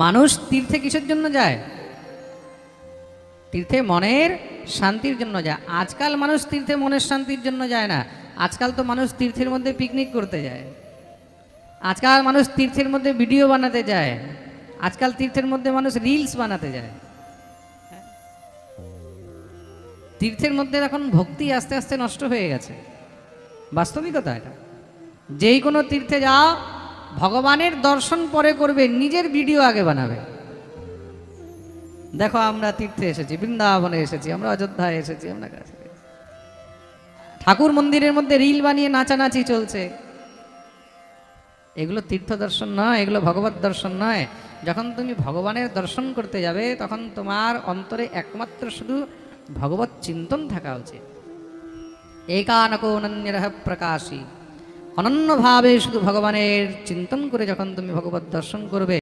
মানুষ তীর্থে কিসের জন্য যায়? তীর্থে মনের শান্তির জন্য যায়। আজকাল মানুষ তীর্থে মনের শান্তির জন্য যায় না, আজকাল তো মানুষ তীর্থের মধ্যে পিকনিক করতে যায়, আজকাল মানুষ তীর্থের মধ্যে ভিডিও বানাতে যায়, আজকাল তীর্থের মধ্যে মানুষ রিলস বানাতে যায়। তীর্থের মধ্যে এখন ভক্তি আস্তে আস্তে নষ্ট হয়ে গেছে, বাস্তবিকতা এটা। যেই কোনো তীর্থে যাও, ভগবানের দর্শন পরে করবে, নিজের ভিডিও আগে বানাবে। দেখো আমরা তীর্থে এসেছি, বৃন্দাবনে এসেছি, আমরা অযোধ্যায় এসেছি, আমরা কাছে ঠাকুর মন্দিরের মধ্যে রিল বানিয়ে নাচানাচি চলছে। এগুলো তীর্থ দর্শন নয়, এগুলো ভগবত দর্শন নয়। যখন তুমি ভগবানের দর্শন করতে যাবে, তখন তোমার অন্তরে একমাত্র শুধু ভগবত চিন্তন থাকা উচিত। একানকো অনন্যরহ প্রকাশী, অনন্যভাবে শুধু ভগবানের চিন্তন করে যখন তুমি ভগবত দর্শন করবে,